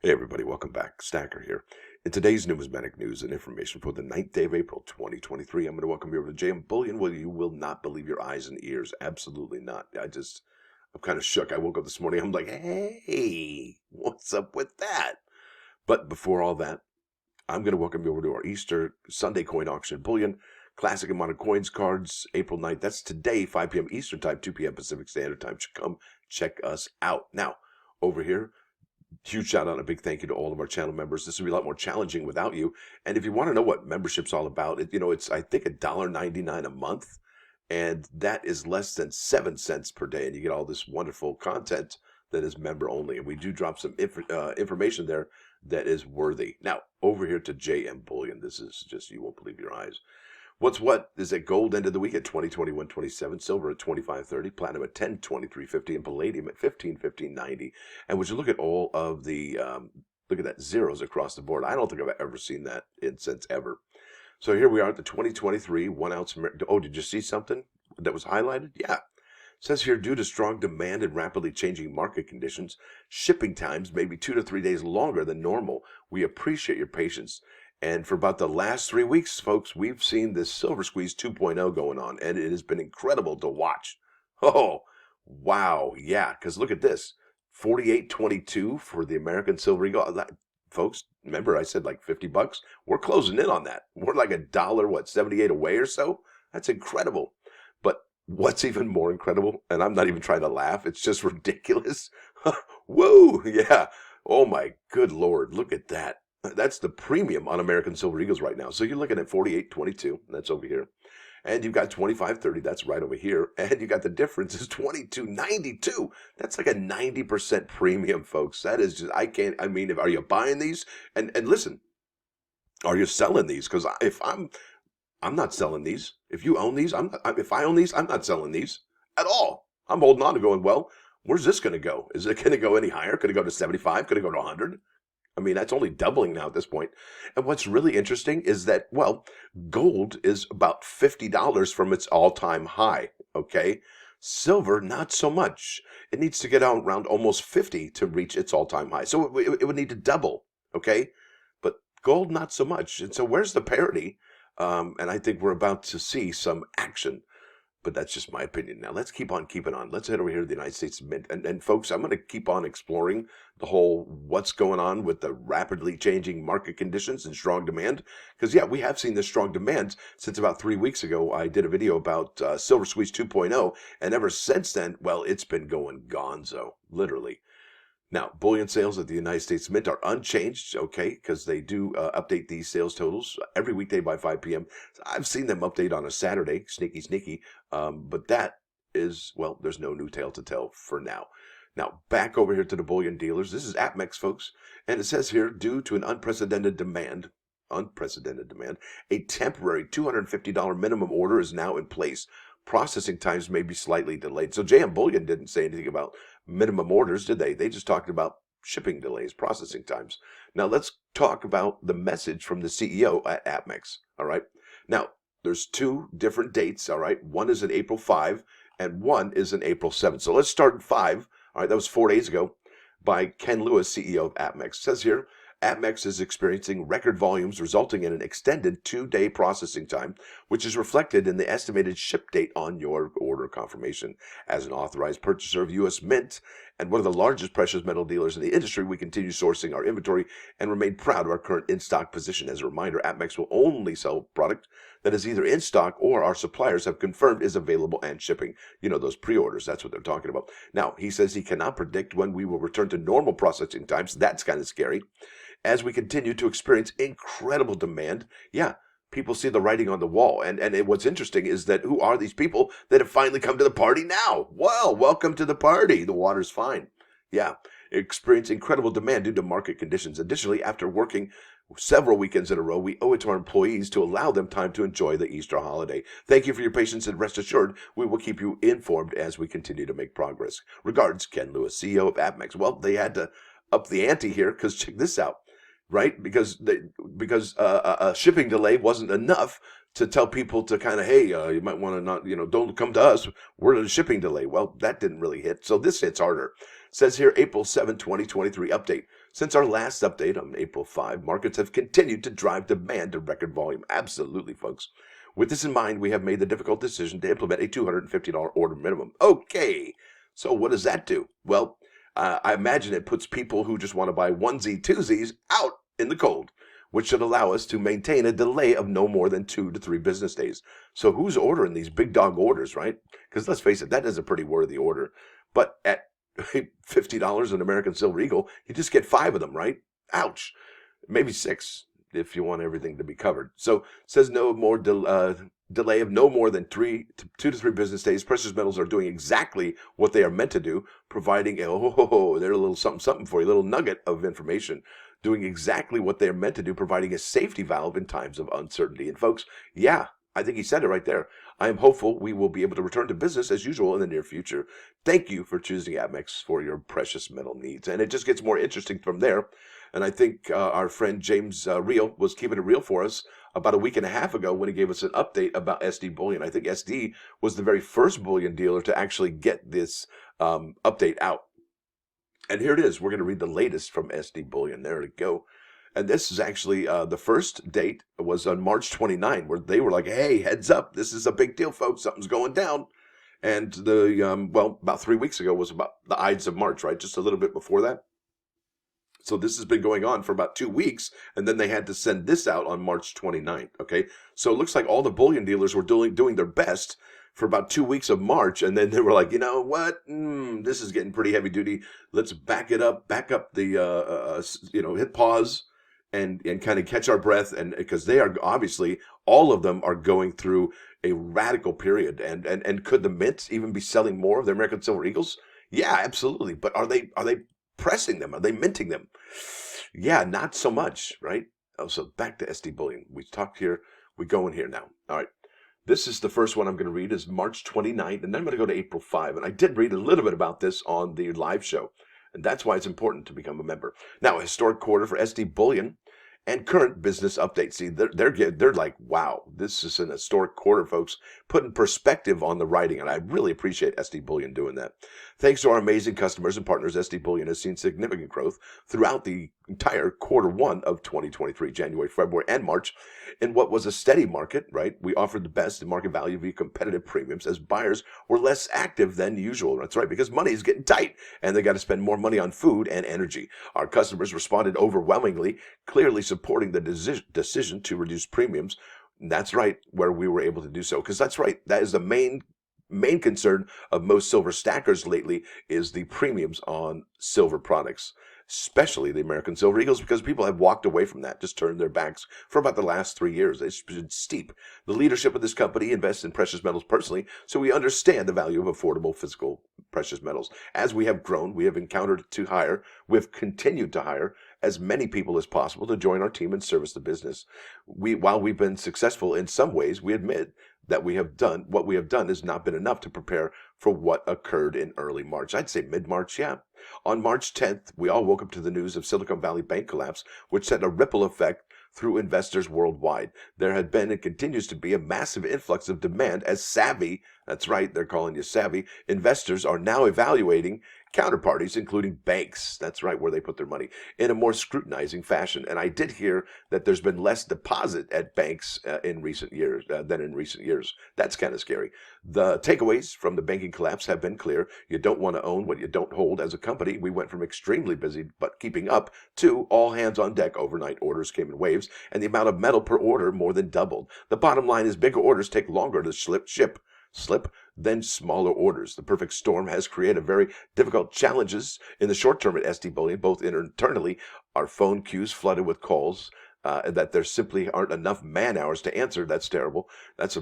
Hey everybody, welcome back. Stacker here. In today's numismatic news and information for the 9th day of April 2023, I'm going to welcome you over to JM Bullion. Well, you will not believe your eyes and ears. Absolutely not. I'm kind of shook. I woke up this morning. I'm like, hey, what's up with that? But before all that, I'm going to welcome you over to our Easter Sunday coin auction. Bullion, classic amount of coins, cards, April 9th. That's today, 5 p.m. Eastern Time, 2 p.m. Pacific Standard Time. Come check us out. Now, over here, huge shout out and a big thank you to all of our channel members. This would be a lot more challenging without you. And if you want to know what membership's all about, it's I think $1.99 a month, and that is less than 7 cents per day, and you get all this wonderful content that is member only. And we do drop some information there that is worthy. Now over here to JM Bullion. This is just, you won't believe your eyes. What's what is that gold ended the week at 2021.27, silver at 25.30, platinum at 10.23.50, and palladium at 15.15.90. And would you look at all of the look at that, zeros across the board? I don't think I've ever seen that since ever. So here we are at the 2023 1 ounce. Oh, did you see something that was highlighted? Yeah. It says here, due to strong demand and rapidly changing market conditions, shipping times may be 2 to 3 days longer than normal. We appreciate your patience. And for about the last 3 weeks, folks, we've seen this Silversqueeze 2.0 going on, and it has been incredible to watch. Oh, wow. Yeah, because look at this. 48.22 for the American Silver Eagle. Folks, remember I said like $50? We're closing in on that. We're like $1, 78 away or so? That's incredible. But what's even more incredible, and I'm not even trying to laugh, it's just ridiculous. Whoa, yeah. Oh my good Lord, look at that. That's the premium on American Silver Eagles right now. So you're looking at 48.22. That's over here. And you've got 25.30. That's right over here. And you got the difference is 22.92. That's like a 90% premium, folks. That is just, I mean, are you buying these? And listen, are you selling these? Because if I'm not selling these. If you own these, if I own these, I'm not selling these at all. I'm holding on to going, well, where's this going to go? Is it going to go any higher? Could it go to 75? Could it go to 100? I mean, that's only doubling now at this point. And what's really interesting is that, well, gold is about $50 from its all-time high, okay? Silver, not so much. It needs to get out around almost 50 to reach its all-time high. So it would need to double, okay? But gold, not so much. And so where's the parity? And I think we're about to see some action. But that's just my opinion. Now, let's keep on keeping on. Let's head over here to the United States Mint. And folks, I'm going to keep on exploring the whole what's going on with the rapidly changing market conditions and strong demand. Because, yeah, we have seen this strong demand since about 3 weeks ago. I did a video about Silversqueeze 2.0. And ever since then, well, it's been going gonzo, literally. Now, bullion sales at the United States Mint are unchanged, okay, because they do update these sales totals every weekday by 5 p.m. I've seen them update on a Saturday, sneaky, but that is, well, there's no new tale to tell for now. Now, back over here to the bullion dealers. This is Apmex, folks, and it says here, due to an unprecedented demand, a temporary $250 minimum order is now in place. Processing times may be slightly delayed. So JM Bullion didn't say anything about minimum orders, did they? They just talked about shipping delays, processing times. Now let's talk about the message from the CEO at Apmex. All right. Now there's 2 different dates. All right. One is in April 5 and one is in April 7. So let's start at 5. All right. That was 4 days ago by Ken Lewis, CEO of Apmex. It says here, Apmex is experiencing record volumes resulting in an extended 2-day processing time, which is reflected in the estimated ship date on your order confirmation. As an authorized purchaser of U.S. Mint and one of the largest precious metal dealers in the industry, we continue sourcing our inventory and remain proud of our current in-stock position. As a reminder, Apmex will only sell product that is either in stock or our suppliers have confirmed is available and shipping. You know, those pre-orders, that's what they're talking about. Now, he says he cannot predict when we will return to normal processing times. That's kind of scary. As we continue to experience incredible demand, yeah, people see the writing on the wall. And what's interesting is that who are these people that have finally come to the party now? Well, welcome to the party. The water's fine. Yeah, experience incredible demand due to market conditions. Additionally, after working several weekends in a row, we owe it to our employees to allow them time to enjoy the Easter holiday. Thank you for your patience, and rest assured, we will keep you informed as we continue to make progress. Regards, Ken Lewis, CEO of Apmex. Well, they had to up the ante here because check this out. Right? Because a shipping delay wasn't enough to tell people to kind of, hey, you might want to not, don't come to us. We're in a shipping delay. Well, that didn't really hit. So this hits harder. It says here, April 7, 2023 update. Since our last update on April 5, markets have continued to drive demand to record volume. Absolutely, folks. With this in mind, we have made the difficult decision to implement a $250 order minimum. Okay, so what does that do? Well, I imagine it puts people who just want to buy onesie twosies out in the cold, which should allow us to maintain a delay of no more than 2 to 3 business days. So who's ordering these big dog orders, right? Because let's face it, that is a pretty worthy order. But at $50 an American Silver Eagle, you just get 5 of them, right? Ouch. Maybe 6 if you want everything to be covered. So says no more delay of no more than 2 to 3 business days. Precious metals are doing exactly what they are meant to do, providing they're a little something for you, a little nugget of information. Doing exactly what they're meant to do, providing a safety valve in times of uncertainty. And folks, yeah, I think he said it right there. I am hopeful we will be able to return to business as usual in the near future. Thank you for choosing Apmex for your precious metal needs. And it just gets more interesting from there. And I think our friend James Real was keeping it real for us about a week and a half ago when he gave us an update about SD Bullion. I think SD was the very first bullion dealer to actually get this update out. And here it is. We're going to read the latest from SD Bullion. There we go. And this is actually the first date was on March 29, where they were like, hey, heads up. This is a big deal, folks. Something's going down. And about 3 weeks ago was about the Ides of March, right? Just a little bit before that. So this has been going on for about 2 weeks, and then they had to send this out on March 29th, okay? So it looks like all the bullion dealers were doing their best for about 2 weeks of March, and then they were like, you know what? This is getting pretty heavy duty. Let's back up the, hit pause and kind of catch our breath, and because they are obviously, all of them are going through a radical period, and could the mint even be selling more of their American Silver Eagles? Yeah, absolutely. But are they pressing them? Are they minting them? Yeah, not so much, right? Oh, so back to SD Bullion. We talked here. We go in here now. All right. This is the first one I'm going to read is March 29th, and then I'm going to go to April 5. And I did read a little bit about this on the live show, and that's why it's important to become a member. Now, a historic quarter for SD Bullion and current business updates. See, they're like, wow, this is an historic quarter, folks. Putting perspective on the writing, and I really appreciate SD Bullion doing that. Thanks to our amazing customers and partners, SD Bullion has seen significant growth throughout the entire quarter one of 2023, January, February, and March. In what was a steady market, right? We offered the best in market value via competitive premiums as buyers were less active than usual. That's right, because money is getting tight and they got to spend more money on food and energy. Our customers responded overwhelmingly, clearly supporting the decision to reduce premiums. That's right, where we were able to do so, because that's right, that is the main concern of most silver stackers lately is the premiums on silver products, especially the American Silver Eagles, because people have walked away from that, just turned their backs for about the last 3 years. It's been steep. The leadership of this company invests in precious metals personally, so we understand the value of affordable physical precious metals. As we have grown, we have we've continued to hire as many people as possible to join our team and service the business. While we've been successful in some ways, we admit that what we have done has not been enough to prepare for what occurred in early March. I'd say mid-March, yeah. On March 10th, we all woke up to the news of Silicon Valley Bank collapse, which sent a ripple effect through investors worldwide. There had been and continues to be a massive influx of demand as savvy, that's right, they're calling you savvy, investors are now evaluating counterparties, including banks, that's right, where they put their money, in a more scrutinizing fashion. And I did hear that there's been less deposit at banks in recent years than in recent years. That's kind of scary. The takeaways from the banking collapse have been clear. You don't want to own what you don't hold. As a company, we went from extremely busy but keeping up to all hands on deck. Overnight orders came in waves, and the amount of metal per order more than doubled. The bottom line is bigger orders take longer to ship than smaller orders. The perfect storm has created very difficult challenges in the short term at SD Bullion, both internally. Our phone queues flooded with calls that there simply aren't enough man hours to answer. That's terrible. That's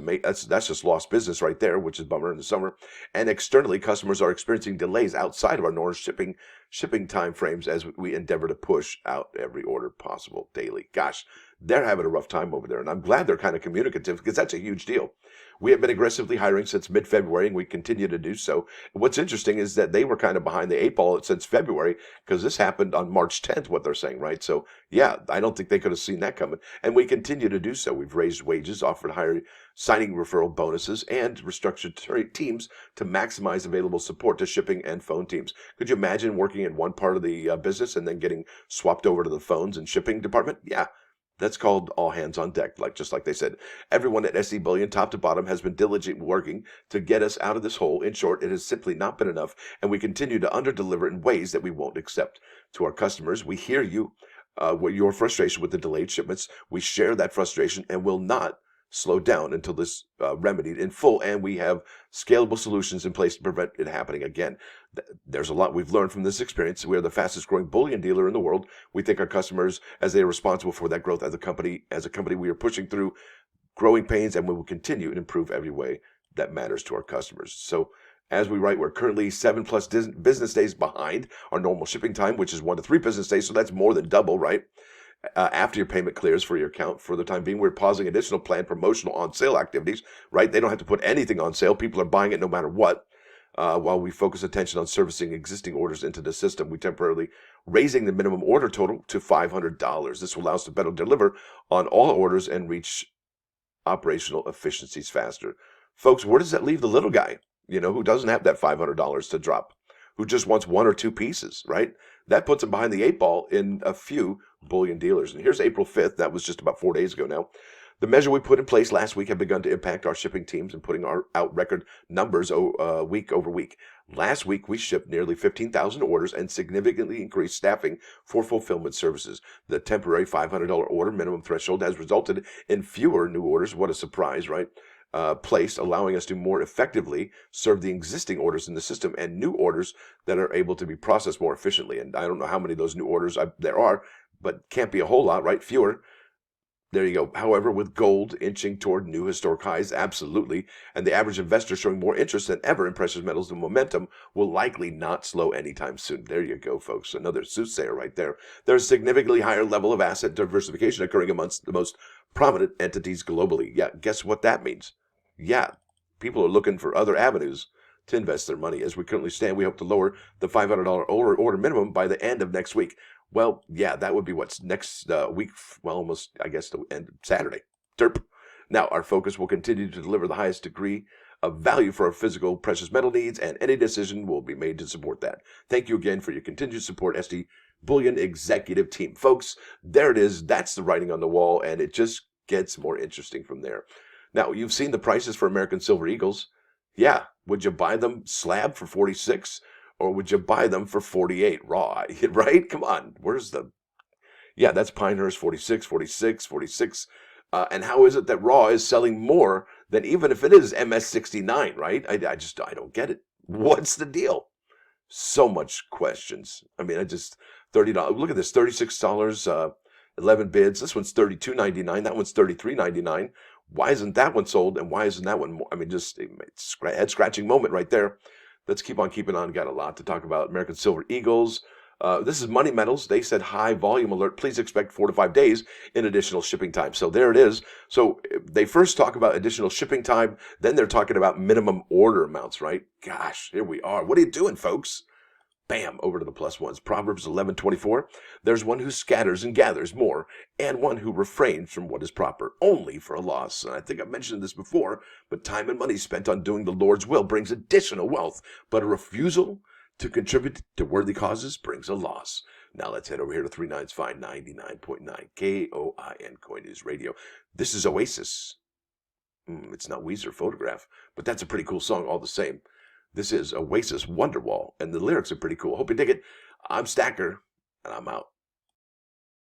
just lost business right there, which is a bummer in the summer. And externally, customers are experiencing delays outside of our normal shipping time frames as we endeavor to push out every order possible daily. Gosh, they're having a rough time over there. And I'm glad they're kind of communicative because that's a huge deal. We have been aggressively hiring since mid-February, and we continue to do so. What's interesting is that they were kind of behind the eight ball since February because this happened on March 10th, what they're saying, right? So, yeah, I don't think they could have seen that coming. And we continue to do so. We've raised wages, offered higher signing referral bonuses, and restructured teams to maximize available support to shipping and phone teams. Could you imagine working in one part of the business and then getting swapped over to the phones and shipping department? Yeah. That's called all hands on deck, just like they said. Everyone at SC Bullion, top to bottom, has been diligently working to get us out of this hole. In short, it has simply not been enough, and we continue to underdeliver in ways that we won't accept. To our customers, we hear you, your frustration with the delayed shipments. We share that frustration and will not slow down until this remedied in full, and we have scalable solutions in place to prevent it happening again. There's a lot we've learned from this experience. We are the fastest growing bullion dealer in the world. We thank our customers as they are responsible for that growth as a company. As a company, we are pushing through growing pains, and we will continue to improve every way that matters to our customers. So as we write, we're currently 7+ business days behind our normal shipping time, which is 1 to 3 business days. So that's more than double, right? After your payment clears for your account. For the time being, we're pausing additional planned promotional on-sale activities, right? They don't have to put anything on sale. People are buying it no matter what. While we focus attention on servicing existing orders into the system, we temporarily raising the minimum order total to $500. This will allow us to better deliver on all orders and reach operational efficiencies faster. Folks, where does that leave the little guy, who doesn't have that $500 to drop, who just wants 1 or 2 pieces, right? That puts him behind the 8 ball in a few bullion dealers. And here's April 5th. That was just about 4 days ago now. The measure we put in place last week have begun to impact our shipping teams and putting out record numbers week over week. Last week, we shipped nearly 15,000 orders and significantly increased staffing for fulfillment services. The temporary $500 order minimum threshold has resulted in fewer new orders. What a surprise, right? Placed, allowing us to more effectively serve the existing orders in the system and new orders that are able to be processed more efficiently. And I don't know how many of those new orders there are, but can't be a whole lot, right? Fewer. There you go. However, with gold inching toward new historic highs, absolutely, and the average investor showing more interest than ever in precious metals, the momentum will likely not slow anytime soon. There you go, folks. Another soothsayer right there. There's a significantly higher level of asset diversification occurring amongst the most prominent entities globally. Yeah, guess what that means? Yeah, people are looking for other avenues to invest their money. As we currently stand, we hope to lower the $500 order minimum by the end of next week. Well, yeah, that would be what's next week. Well, almost, I guess, the end of Saturday. Derp. Now, our focus will continue to deliver the highest degree of value for our physical precious metal needs, and any decision will be made to support that. Thank you again for your continued support, ST Bullion Executive Team. Folks, there it is. That's the writing on the wall, and it just gets more interesting from there. Now, you've seen the prices for American Silver Eagles. Yeah, would you buy them slab for 46? Or would you buy them for 48 raw, right? Come on, yeah, that's Pinehurst 46, 46, 46. And how is it that raw is selling more than even if it is MS69, right? I don't get it. What's the deal? So much questions. I mean, $30. Look at this, $36, 11 bids. This one's $32.99. That one's $33.99. Why isn't that one sold? And why isn't that one more? I mean, just a head-scratching moment right there. Let's keep on keeping on. Got a lot to talk about. American Silver Eagles. This is Money Metals. They said high volume alert. Please expect 4 to 5 days in additional shipping time. So there it is. So they first talk about additional shipping time. Then they're talking about minimum order amounts, right? Gosh, here we are. What are you doing, folks? Bam, over to the plus ones. Proverbs 11:24. There's one who scatters and gathers more, and one who refrains from what is proper, only for a loss. And I think I've mentioned this before, but time and money spent on doing the Lord's will brings additional wealth, but a refusal to contribute to worthy causes brings a loss. Now let's head over here to 395 99.9 KOIN Coin News Radio. This is Oasis. It's not Weezer Photograph, but that's a pretty cool song all the same. This is Oasis Wonderwall, and the lyrics are pretty cool. Hope you dig it. I'm Stacker, and I'm out.